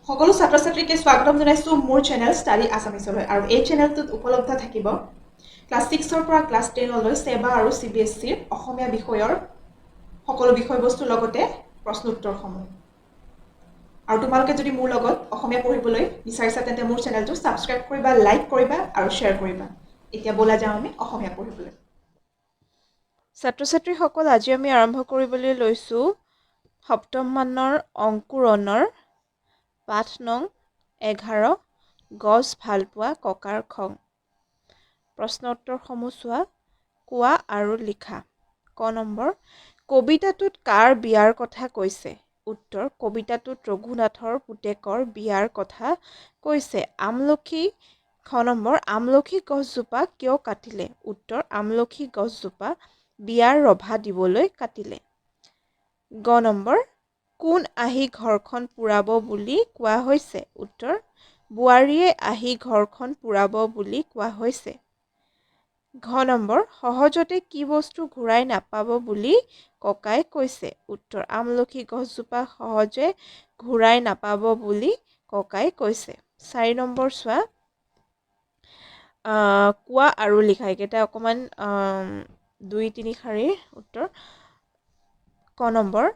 সকলো ছাত্ৰ ছাত্ৰীকে স্বাগতম জনাইছোঁ মোৰ চেনেল ষ্টাডি আছামিছলৈ আৰু এই চেনেলটোত উপলব্ধ থাকিব ক্লাছ 6ৰ পৰা ক্লাছ 10লৈ সেবা আৰু CBSEৰ অসমীয়া বিষয়ৰ সকলো বিষয়বস্তুৰ লগতে প্ৰশ্ন উত্তৰসমূহ আৰু তোমালোকে যদি মোৰ লগত অসমীয়া পঢ়িবলৈ বিচাৰিছা তেন্তে মোৰ চেনেলটো ছাবস্ক্ৰাইব কৰিবা, লাইক কৰিবা আৰু শ্বেয়াৰ কৰিবা। এতিয়া বলা যাওঁ আমি অসমীয়া পঢ়িবলৈ। ছাত্ৰ ছাত্ৰীসকল, আজি আমি আৰম্ভ কৰিবলৈ লৈছোঁ সপ্তম মানৰ অংকুৰণৰ পাঠ নং 11 গছ ভালপোৱা ককাৰ খং। প্ৰশ্ন উত্তৰসমূহ চোৱা। কোৱা আৰু লিখা। ক নম্বৰ, কবিতাটোত কাৰ বিয়াৰ কথা কৈছে? উত্তৰ, কবিতাটোত ৰঘুনাথৰ পুতেকৰ বিয়াৰ কথা কৈছে। আমলখি খ নম্বৰ, আমলখি গছজোপা কিয় কাটিলে? উত্তৰ, আমলখি গছজোপা বিয়াৰ ৰভা দিবলৈ কাটিলে। গ নম্বৰ, কোন আহি ঘৰখন পুৰাব বুলি কোৱা হৈছে? উত্তৰ, বোৱাৰীয়ে আহি ঘৰখন পুৰাব বুলি কোৱা হৈছে। ঘ নম্বৰ, সহজতে কি বস্তু ঘূৰাই নাপাব বুলি ককাই কৈছে? উত্তৰ, আমলখি গছজোপা সহজে ঘূৰাই নাপাব বুলি ককাই কৈছে। 4 নম্বৰ চোৱা। কোৱা আৰু লিখা। এইকেইটা অকণমান 2-3 শাৰীৰ উত্তৰ। ক নম্বৰ,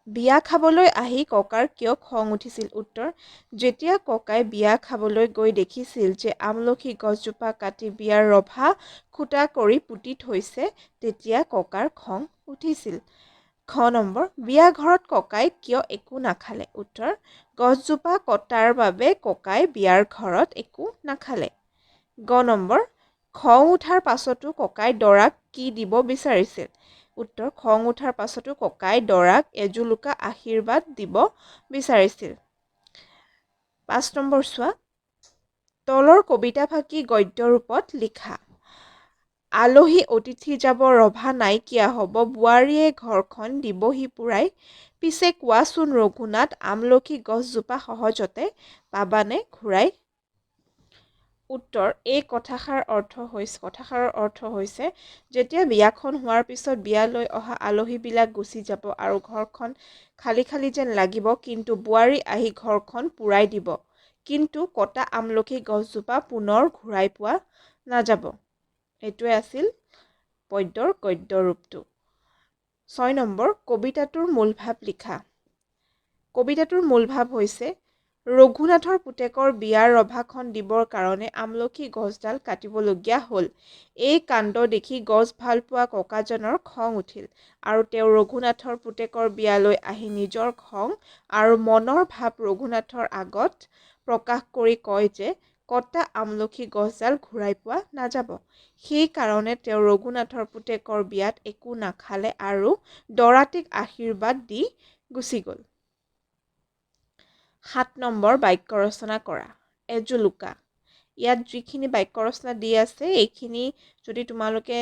বিয়া খাবলৈ আহি ককাৰ কিয় খং উঠিছিল? উত্তৰ, যেতিয়া ককাই বিয়া খাবলৈ গৈ দেখিছিল যে আমলখি গছজোপা কাটি বিয়াৰ ৰভা খুটা কৰি পুতি থৈছে, তেতিয়া ককাৰ খং উঠিছিল। খ নম্বৰ, বিয়া ঘৰত ককাই কিয় একো নাখালে? উত্তৰ, গছজোপা কটাৰ বাবে ককাই বিয়াৰ ঘৰত একো নাখালে। গ নম্বৰ, খং উঠাৰ পাছতো ককাই দৰাক কি দিব বিচাৰিছিল? উত্তৰ, খং উঠাৰ পাছতো ককাই দৰাক এজোলোকা আশীৰ্বাদ দিব বিচাৰিছিল। 5 নম্বৰ চোৱা। তলৰ কবিতা ফাকি গদ্য ৰূপত লিখা। আলহী অতিথি যাব ৰভা নাইকিয়া হ'ব, বোৱাৰীয়ে ঘৰখন দিবহি পুৰাই। পিছে কোৱাচোন ৰঘুনাথ, আমলখি গছজোপা সহজতে পাবানে ঘূৰাই? উত্তৰ, এই কথাষাৰৰ অৰ্থ হৈছে যেতিয়া বিয়াখন হোৱাৰ পিছত বিয়ালৈ অহা আলহীবিলাক গুচি যাব আৰু ঘৰখন খালী খালী যেন লাগিব, কিন্তু বোৱাৰী আহি ঘৰখন পুৰাই দিব, কিন্তু কটা আমলখি গছজোপা পুনৰ ঘূৰাই পোৱা নাযাব। এইটোৱে আছিল পদ্যৰ গদ্য ৰূপটো। 6 নম্বৰ, কবিতাটোৰ মূল ভাৱ লিখা। কবিতাটোৰ মূল ভাৱ হৈছে ৰঘুনাথৰ পুতেকৰ বিয়াৰ ৰভাখন দিবৰ কাৰণে আমলখি গছডাল কাটিবলগীয়া হ'ল। এই কাণ্ড দেখি গছ ভালপোৱা ককাজনৰ খং উঠিল আৰু তেওঁ ৰঘুনাথৰ পুতেকৰ বিয়ালৈ আহি নিজৰ খং আৰু মনৰ ভাৱ ৰঘুনাথৰ আগত প্ৰকাশ কৰি কয় যে কটা আমলখি গছডাল ঘূৰাই পোৱা নাযাব। সেই কাৰণে তেওঁ ৰঘুনাথৰ পুতেকৰ বিয়াত একো নাখালে আৰু দৰাটিক আশীৰ্বাদ দি গুচি গ'ল। 7 নম্বৰ, বাক্য ৰচনা কৰা। এজোলোকা। ইয়াত যিখিনি বাক্য ৰচনা দি আছে এইখিনি যদি তোমালোকে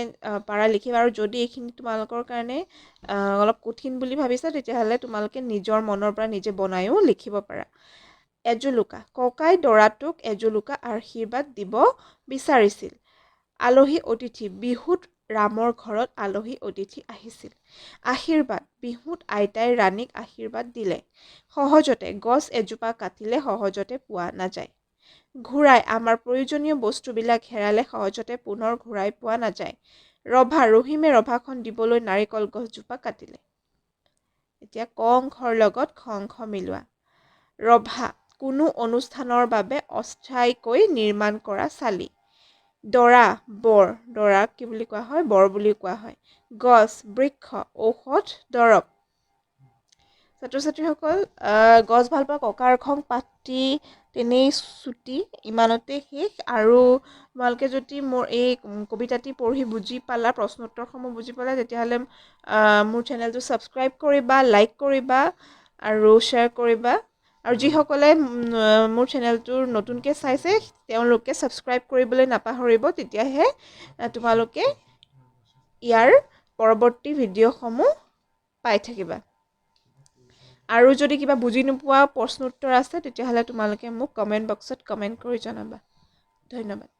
পাৰা লিখিবা, আৰু যদি এইখিনি তোমালোকৰ কাৰণে অলপ কঠিন বুলি ভাবিছা তেতিয়াহ'লে তোমালোকে নিজৰ মনৰ পৰা নিজে বনায়ো লিখিব পাৰা। এজোলোকা। ককাই দৰাটোক এজোলোকা আশীৰ্বাদ দিব বিচাৰিছিল। আলহী অতিথি। বিহুত ৰামৰ ঘৰত আলহী অতিথি আহিছিল। আশীৰ্বাদ। বিহুত আইতাই ৰাণীক আশীৰ্বাদ দিলে। সহজতে। গছ এজোপা কাটিলে সহজতে পোৱা নাযায়। ঘূৰাই। আমাৰ প্ৰয়োজনীয় বস্তুবিলাক হেৰালে সহজতে পুনৰ ঘূৰাই পোৱা নাযায়। ৰভা। ৰহিমে ৰভাখন দিবলৈ নাৰিকল গছজোপা কাটিলে। এতিয়া ক অংশৰ লগত খ অংশ মিলোৱা। ৰভা। কোনো অনুষ্ঠানৰ বাবে অস্থায়ীকৈ নিৰ্মাণ কৰা চালি। দৰা। বৰ। দৰাক কি বুলি কোৱা হয়? বৰ বুলি কোৱা হয়। গছ। বৃক্ষ। ঔষধ, দৰৱ। ছাত্ৰ ছাত্ৰীসকল, গছ ভালপোৱা ককাৰ খং পাঠটি তেনেই চুটি, ইমানতে শেষ। আৰু তোমালোকে যদি মোৰ এই কবিতাটি পঢ়ি বুজি পালা, প্ৰশ্ন উত্তৰসমূহ বুজি পালা, তেতিয়াহ'লে মোৰ চেনেলটো ছাবস্ক্ৰাইব কৰিবা, লাইক কৰিবা আৰু শ্বেয়াৰ কৰিবা। আৰু যিসকলে মোৰ চেনেলটোৰ নতুনকৈ চাইছে তেওঁলোকে ছাবস্ক্ৰাইব কৰিবলৈ নাপাহৰিব, তেতিয়াহে তোমালোকে ইয়াৰ পৰৱৰ্তী ভিডিঅ'সমূহ পাই থাকিবা। আৰু যদি কিবা বুজি নোপোৱা প্ৰশ্ন উত্তৰ আছে তেতিয়াহ'লে তোমালোকে মোক কমেণ্ট বক্সত কমেণ্ট কৰি জনাবা। ধন্যবাদ।